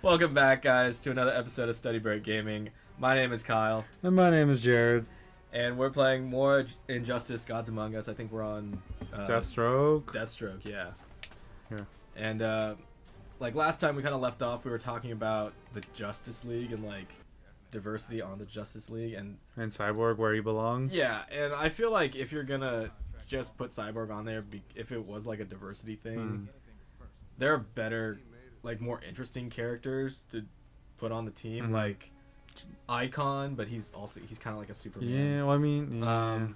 Welcome back, guys, to another episode of StudyBreakGaming. My name is Kyle. And my name is Jared. And we're playing more Injustice Gods Among Us. I think we're on... Deathstroke? Deathstroke, yeah. Yeah. And, like, last time we kind of left off, we were talking about the Justice League and, like, diversity on the Justice League. And Cyborg, where he belongs? Yeah, and I feel like if you're gonna just put Cyborg on there, if it was, like, a diversity thing, there are better... like more interesting characters to put on the team, like Icon, but he's kind of like a Superman. Yeah, well, I mean, yeah.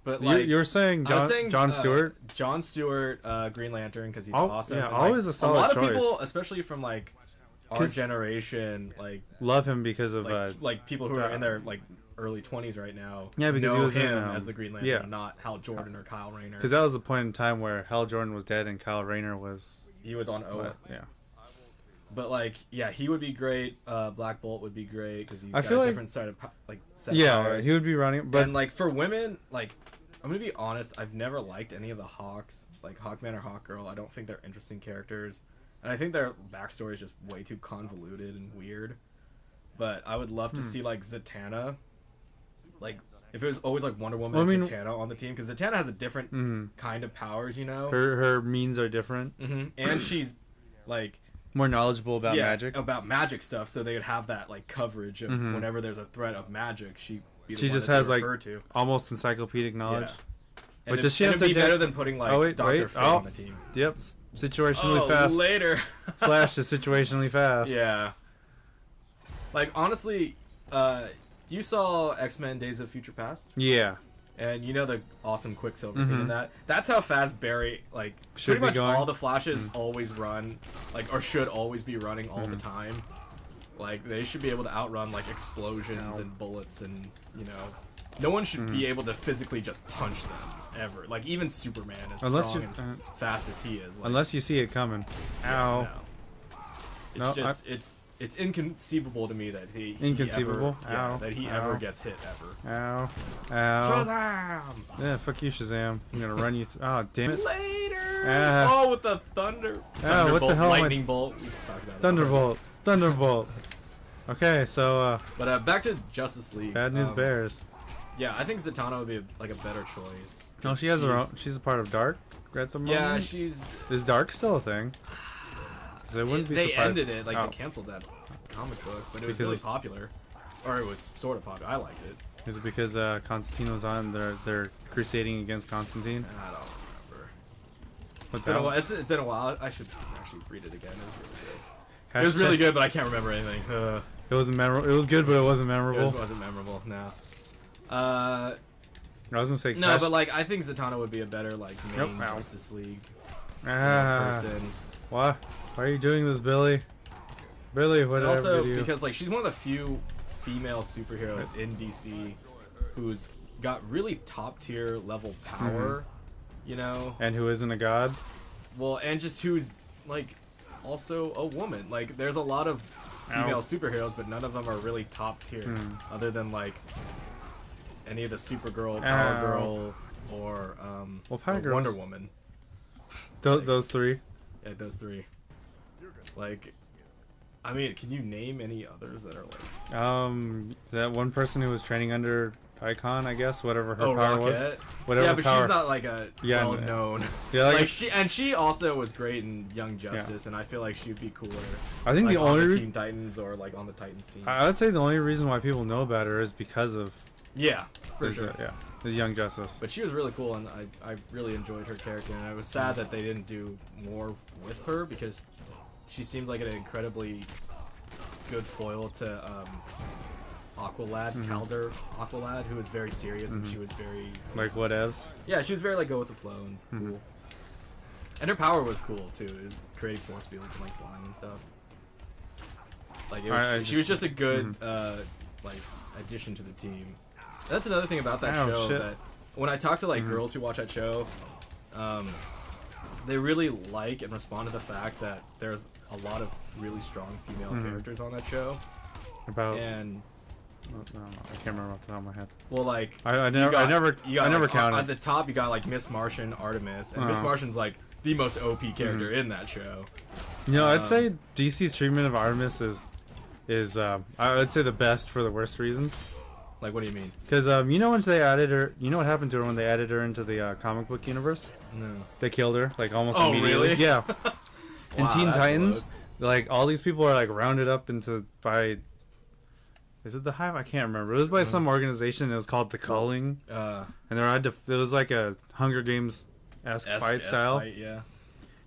But like you were saying, John Stewart. John Stewart, Green Lantern, because he's awesome. Yeah, and, always a solid choice. A lot of people, especially from like our generation, like love him because of like people who are in their like early 20s right now. Yeah, because know he was him as the Green Lantern, not Hal Jordan or Kyle Rayner. Because that was the point in time where Hal Jordan was dead and Kyle Rayner was on Oa. Yeah. But like, yeah, he would be great. Black Bolt would be great because he's got a different set of set powers. He would be running. But and like for women, like I'm gonna be honest, I've never liked any of the Hawks, like Hawkman or Hawkgirl. I don't think they're interesting characters, and I think their backstory is just way too convoluted and weird. But I would love to see like Zatanna, like if it was always like Wonder Woman and Zatanna on the team, because Zatanna has a different kind of powers, you know. Her means are different, and she's like. More knowledgeable about magic stuff, so they would have that like coverage of whenever there's a threat of magic. She just has like almost encyclopedic knowledge. Yeah. But does she have to be better than putting like Dr. Fate on the team? Yep, situationally fast. Later. Flash is situationally fast. Yeah. Like honestly, you saw X-Men: Days of Future Past? Yeah. And you know the awesome Quicksilver scene in that? That's how fast Barry, like, should pretty much all the Flashes always run, like, or should always be running all the time. Like, they should be able to outrun, like, explosions and bullets and, you know, no one should be able to physically just punch them, ever. Like, even Superman, as strong and fast as he is. Like, unless you see it coming. Ow. No. It's it's inconceivable to me that he ever gets hit ever. Ow. Shazam! Yeah, fuck you, Shazam. I'm gonna run you. Oh, damn it. Later. With the thunder. What the hell? Lightning bolt. We talked about Thunderbolt. Thunderbolt. Okay, so. But back to Justice League. Bad News Bears. Yeah, I think Zatanna would be a better choice. No, she has her own. She's a part of Dark at the moment. Yeah, she's. Is Dark still a thing? They ended it, like they canceled that comic book, but it was really popular, or it was sort of popular. I liked it. Is it because Constantine was on? They're crusading against Constantine. I don't remember. It's been a while. It's been a while. I should actually read it again. It was really good. It was really good, but I can't remember anything. It wasn't memorable. It was good, but it wasn't memorable. It wasn't memorable. No. I was gonna say no, but like I think Zatanna would be a better like main Justice League person. What? Why are you doing this, Billy? Billy, what did I also do? Because like she's one of the few female superheroes in DC who's got really top tier level power, you know, and who isn't a god. Well, and just who's like also a woman. Like there's a lot of female superheroes, but none of them are really top tier, other than like any of the Supergirl, Power Girl, or Wonder Woman. Those three. Yeah, those three. Like, I mean, can you name any others that are like? That one person who was training under Icon, I guess, whatever her power Rocket. was. Whatever yeah, but she's not like a well known. Yeah, like she also was great in Young Justice, and I feel like she'd be cooler. I think like, the on only the Teen Titans or like on the Titans team. I would say the only reason why people know about her is because of. Yeah, for sure. The Young Justice. But she was really cool, and I really enjoyed her character, and I was sad that they didn't do more with her because she seemed like an incredibly good foil to Aqualad, Calder Aqualad, who was very serious, and she was very... Like whatevs? Yeah, she was very like go with the flow and cool. And her power was cool, too, creating force fields and like flying and stuff. Like, it was, she was just a good like addition to the team. That's another thing about that show that when I talk to like girls who watch that show, they really like and respond to the fact that there's a lot of really strong female characters on that show. And no, I can't remember off the top of my head. Well, like I never counted. At the top, you got like Miss Martian, Artemis, and Miss Martian's like the most OP character in that show. You know, I'd say DC's treatment of Artemis is I would say the best for the worst reasons. Like, what do you mean? Because you know when they added her, you know what happened to her when they added her into the comic book universe? No. They killed her like almost Oh, immediately. really? Yeah. In Wow, Teen that Titans, blows. like all these people are like rounded up into by. Is it the Hive? I can't remember. It was by some organization. It was called the Culling, and they had to. It was like a Hunger Games esque fight style. Fight, yeah.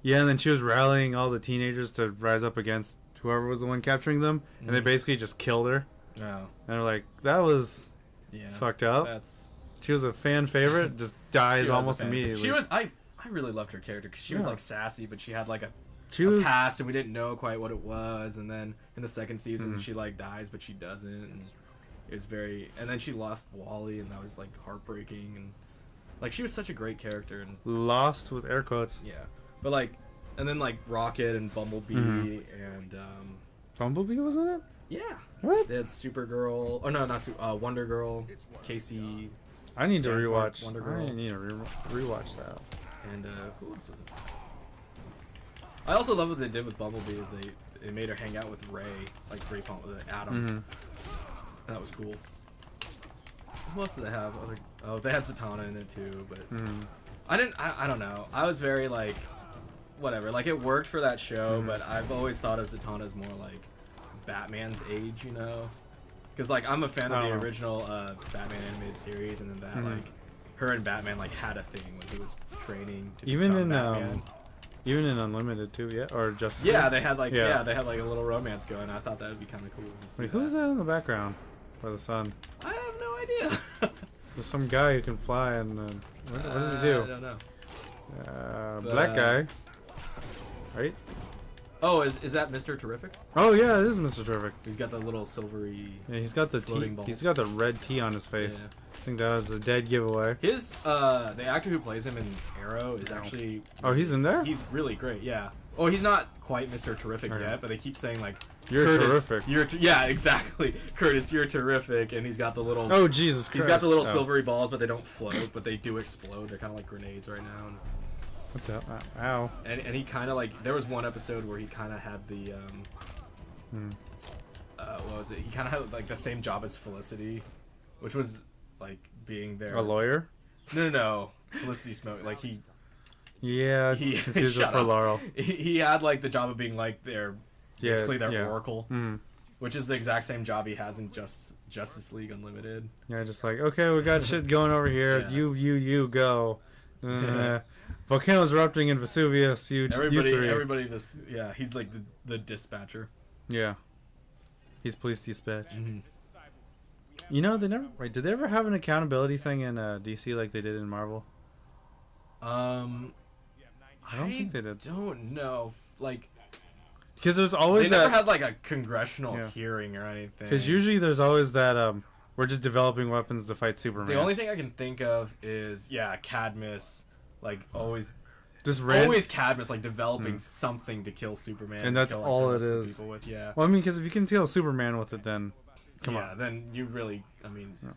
Yeah, and then she was rallying all the teenagers to rise up against whoever was the one capturing them, and they basically just killed her. Oh. And they're like, that was fucked up. She was a fan favorite, just dies almost immediately. She was. I really loved her character because she was like sassy, but she had like a past, and we didn't know quite what it was. And then in the second season, she like dies, but she doesn't. And it was very. And then she lost Wally, and that was like heartbreaking. And like she was such a great character. And lost with air quotes. Yeah, but like, and then like Rocket and Bumblebee and Bumblebee was in it. Yeah. What? They had Supergirl. Oh no, not Wonder Girl. Casey. I need to Sandstorm, rewatch. Wonder Girl. I need to rewatch that. And who else was it? I also love what they did with Bumblebee is they made her hang out with Ray, like Ray Palmer, Adam. That was cool. Who else did they have? They had Zatanna in it too, but I don't know. I was very like, whatever. Like it worked for that show, but I've always thought of Zatanna as more like Batman's age, you know? Because like I'm a fan of the original Batman animated series, and then that like her and Batman like had a thing when he was training to become Batman. Even in Unlimited too, yeah, or just they had like they had like a little romance going. I thought that would be kind of cool. Wait, who is that in the background by the sun? I have no idea. There's some guy who can fly, and what does he do? I don't know. Black guy, right? Oh, is that Mr. Terrific? Oh yeah, it is Mr. Terrific. He's got the little silvery. Yeah, he's got the floating ball. He's got the red T on his face. Yeah. I think that was a dead giveaway. His the actor who plays him in Arrow is actually. Oh, he's in there. He's really great. Yeah. Oh, he's not quite Mr. Terrific yet, but they keep saying like. You're Curtis, terrific. Yeah, exactly. Curtis, you're terrific, and he's got the little. Oh Jesus Christ! He's got the little silvery balls, but they don't float, but they do explode. They're kind of like grenades right now. And, what the? Ow. And he kind of like there was one episode where he kind of had the what was it? He kind of had like the same job as Felicity, which was like being there. A lawyer? No. Felicity Smoke. Like he. Yeah. He confused it for Laurel. He had like the job of being like their basically their oracle, which is the exact same job he has in Justice League Unlimited. Yeah, just like okay, we got shit going over here. Yeah. You go. Volcanoes erupting in Vesuvius. You three. Everybody. He's like the dispatcher. Yeah. He's police dispatch. You know, they never. Wait, did they ever have an accountability thing in DC like they did in Marvel? I don't think they did. Don't know. Like, because there's always they never had like a congressional Yeah. hearing or anything. Because usually there's always that we're just developing weapons to fight Superman. The only thing I can think of is Cadmus, like always Cadmus like developing something to kill Superman, and that's kill, all the it rest of the is. people with, Well, I mean, because if you can kill Superman with it, then come on. Then you really,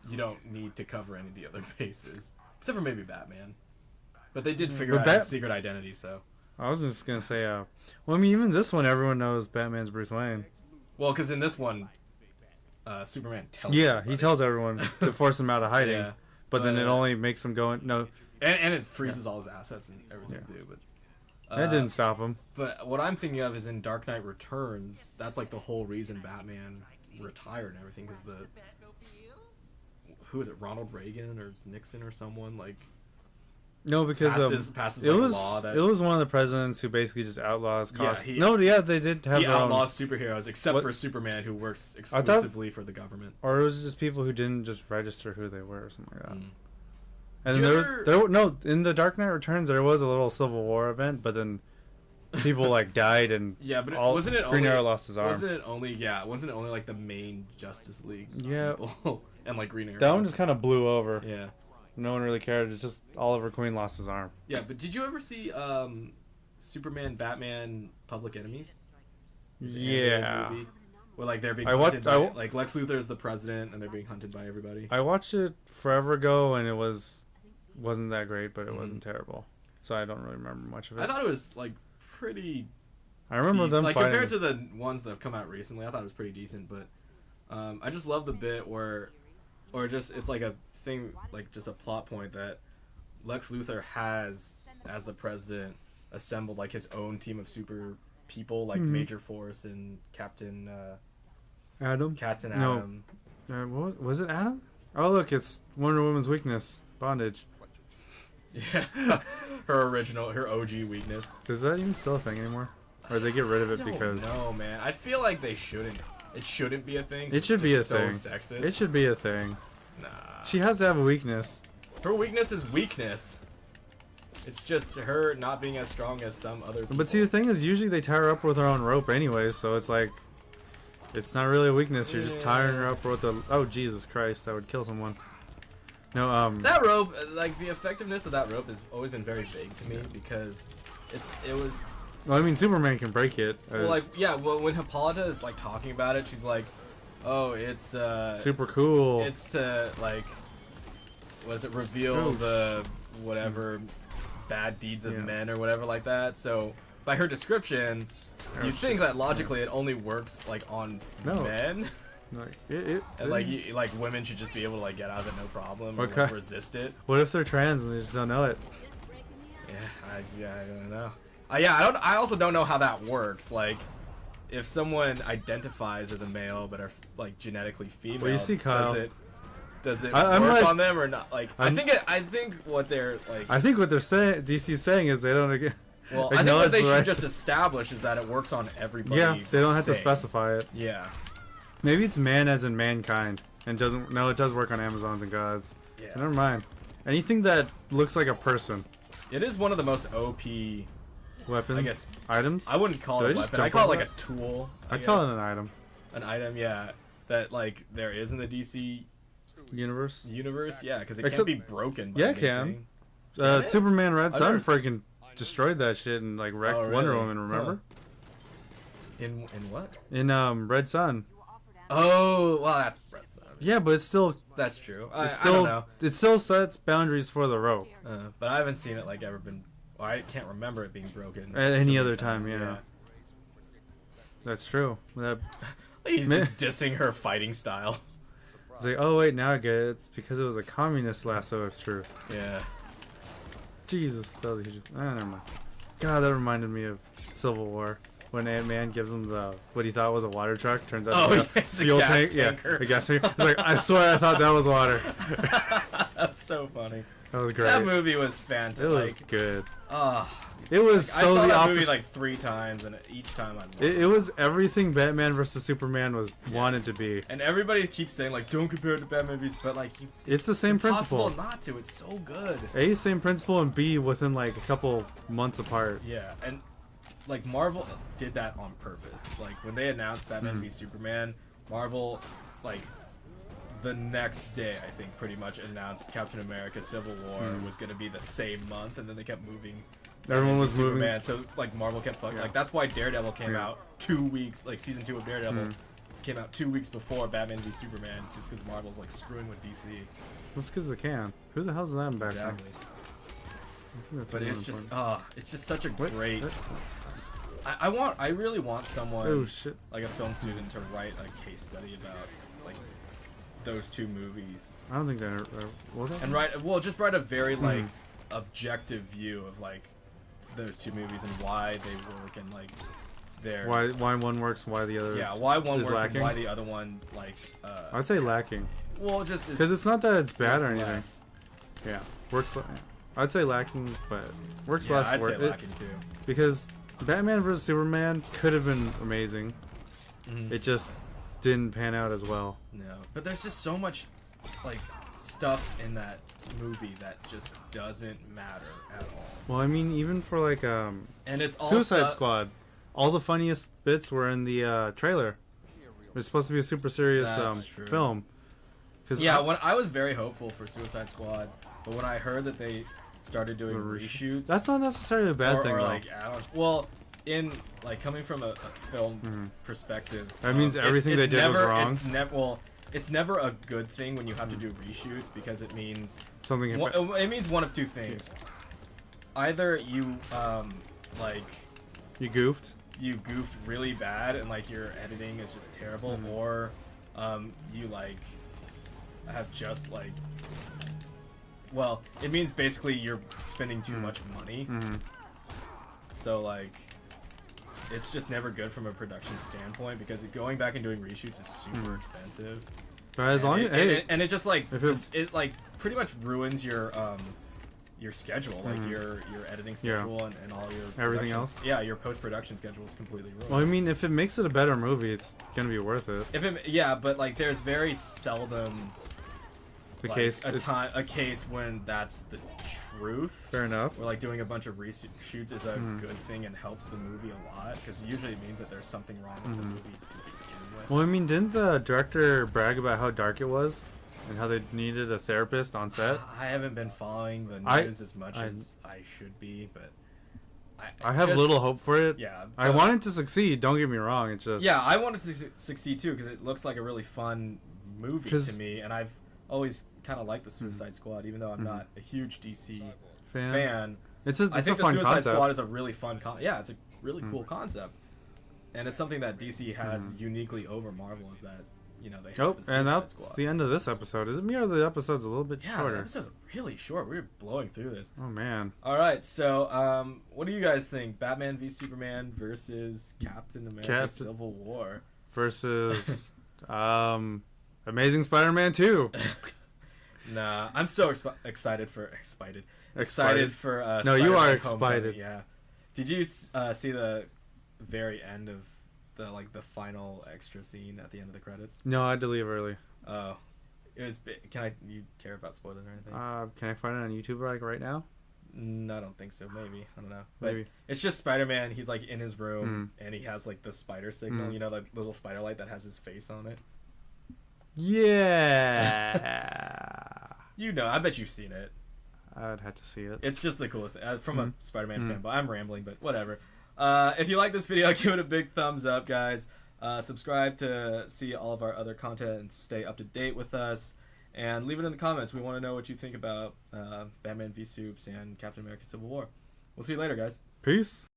you don't need to cover any of the other bases, except for maybe Batman. But they did figure out his secret identity, so. I was just gonna say, well, I mean, even this one, everyone knows Batman's Bruce Wayne. Well, because in this one, Superman tells. Yeah, he tells everyone to force him out of hiding, but then it only makes him go in. No, and it freezes all his assets and everything too. But that didn't stop him. But what I'm thinking of is in Dark Knight Returns. That's like the whole reason Batman retired and everything, because who is it, Ronald Reagan or Nixon or someone like. No, because passes it like was a law that... it was one of the presidents who basically just outlaws costs. They did have their own. outlaws superheroes, except for Superman, who works exclusively for the government. Or it was just people who didn't just register who they were or something like that. And then in the Dark Knight Returns there was a little Civil War event, but then people like died and Green Arrow lost his arm. Wasn't it only like the main Justice League people and like Green Arrow? That one just kind of blew over. Yeah. No one really cared. It's just Oliver Queen lost his arm. Yeah, but did you ever see Superman, Batman, Public Enemies? Yeah. Movie where like they're being hunted by, like Lex Luthor is the president and they're being hunted by everybody. I watched it forever ago and it wasn't that great, but it wasn't terrible. so I don't really remember much of it. I thought it was like pretty. I remember decent. them like fighting. compared to the ones that have come out recently. I thought it was pretty decent, but I just love the bit where, or just it's like a thing, like just a plot point that Lex Luthor has as the president assembled like his own team of super people, like Major Force and Captain Adam. Adam. What was it? Adam? Oh look, it's Wonder Woman's weakness, bondage. Yeah, her OG weakness. Is that even still a thing anymore? Or they get rid of it because? No, man. I feel like they shouldn't. It shouldn't be a thing. It should be a so thing. Sexist. It should be a thing. Nah. She has to have a weakness. Her weakness is weakness. It's just her not being as strong as some other people. But see, the thing is, usually they tie her up with her own rope anyway, so it's like, it's not really a weakness. You're just tying her up with a. Oh Jesus Christ! That would kill someone. No, That rope, like the effectiveness of that rope, has always been very vague to me because it was. Well, I mean, Superman can break it. Well, like well, when Hippolyta is like talking about it, she's like, "Oh, it's super cool. It's to like, what is it? Reveal the whatever bad deeds of men or whatever like that." So by her description, you'd think that logically it only works like on men. Like, and like women should just be able to like get out of it no problem or like, resist it. What if they're trans and they just don't know it? Yeah, I don't know. I also don't know how that works. Like, if someone identifies as a male but are like genetically female, well, you see, Kyle, does it work on them or not? Like, I think what they're like. I think what they're saying, DC's saying, is they don't. Well, I think what they should just establish is that it works on everybody. Yeah, they don't have to specify it. Yeah. Maybe it's man as in mankind, and doesn't. No, it does work on Amazons and gods. Yeah. So never mind. Anything that looks like a person. It is one of the most OP weapons. I guess items. I wouldn't call it a weapon. I call it like a tool. I call it an item. An item, yeah. That like there is in the DC universe. Yeah, because it can't be broken. Yeah, it can. Superman Red Sun freaking destroyed that shit and like wrecked Wonder Woman. Remember? In what? In Red Sun. Oh, well, that's Red Sun. Yeah, but it's still. That's true. I don't know. It still sets boundaries for the rope. But I haven't seen it like ever been. Well, I can't remember it being broken at any other time. Yeah. That's true. He's just dissing her fighting style. It's like, oh wait, now I get it. It's because it was a communist lasso of truth. Yeah. Jesus, that was a huge. Never mind. God, that reminded me of Civil War. When Ant-Man gives him what he thought was a water truck, turns out to be a fuel tank. Tanker. Yeah, a gas tank. He's like, I swear I thought that was water. That's so funny. That was great. That movie was fantastic. It was good. It was I saw that movie like 3 times, and each time I loved it. It was everything Batman vs Superman wanted to be. And everybody keeps saying like, don't compare it to Batman movies, but like, it's the same principle. Impossible not to. It's so good. A, same principle, and B, within like a couple months apart. Yeah, and like Marvel did that on purpose. Like when they announced Batman v Superman, Marvel like the next day I think pretty much announced Captain America Civil War was going to be the same month, and then they kept moving. Everyone was Superman, moving. so like Marvel kept fucking. Like that's why Daredevil came out 2 weeks. Like season 2 of Daredevil came out 2 weeks before Batman v Superman, just because Marvel's like screwing with DC. That's because they can. Who the hell's that back there? Exactly. But it's just such a great. I really want someone like a film student to write a case study about like those 2 movies. I don't think they're and just write a very like objective view of like those 2 movies and why they work and like their why one works, why the other why one works lacking. and why the other one like I'd say lacking. Well, just because it's not that it's bad or anything. Less. Yeah, works. I'd say lacking, but works less. I'd say lacking too. Because Batman vs Superman could have been amazing. It just didn't pan out as well. No, but there's just so much like stuff in that movie that just doesn't matter at all. Well, I mean, even for like and it's all Suicide Squad, all the funniest bits were in the trailer. It was supposed to be a super serious film. Yeah, when I was very hopeful for Suicide Squad, but when I heard that they started doing reshoots, that's not necessarily a bad thing. Or like add-ons. Well, in like coming from a film perspective, that means everything they did was wrong. It's never a good thing when you have to do reshoots because it means something. It means one of 2 things. either you like You goofed. you goofed really bad and like your editing is just terrible, or you like have just like, well, it means basically you're spending too much money. So like it's just never good from a production standpoint, because going back and doing reshoots is super expensive. But as long as it just like it like pretty much ruins your schedule, like your editing schedule and all your everything else. Yeah, your post-production schedule is completely ruined. Well, I mean, if it makes it a better movie, it's gonna be worth it. But like there's very seldom The like, case a case when that's the truth. Fair enough. Where like doing a bunch of reshoots is a good thing and helps the movie a lot, because usually it means that there's something wrong with the movie to begin with. Well, I mean, didn't the director brag about how dark it was and how they needed a therapist on set? I haven't been following the news as much as I should be, but I have little hope for it. Yeah, I want it to succeed. Don't get me wrong. It's just I want it to succeed too, because it looks like a really fun movie to me, and I've always kind of liked the Suicide Squad, even though I'm not a huge DC fan. I think the fun Suicide concept. Squad is a really fun it's a really cool concept, and it's something that DC has uniquely over Marvel, is that they have the Suicide and that's Squad. the end of this episode. Is it me or the episode's a little bit shorter? The episode's really short. We're blowing through this. Oh man. All right, so what do you guys think? Batman v Superman versus Captain America: Civil War versus Amazing Spider-Man 2. Nah, I'm so excited for No, you are excited. Yeah. Did you see the very end of the final extra scene at the end of the credits? No, I had to leave early. Oh, it was. You care about spoilers or anything? Can I find it on YouTube right now? No, I don't think so. Maybe, I don't know. But Maybe it's just Spider-Man. He's like in his room and he has like the spider signal. You know, like little spider light that has his face on it. Yeah. I bet you've seen it. I'd have to see it. It's just the coolest from a Spider-Man fan, but I'm rambling, but whatever. If you like this video, give it a big thumbs up, guys. Subscribe to see all of our other content and stay up to date with us. And leave it in the comments. We want to know what you think about Batman v Supes and Captain America: Civil War. We'll see you later, guys. Peace.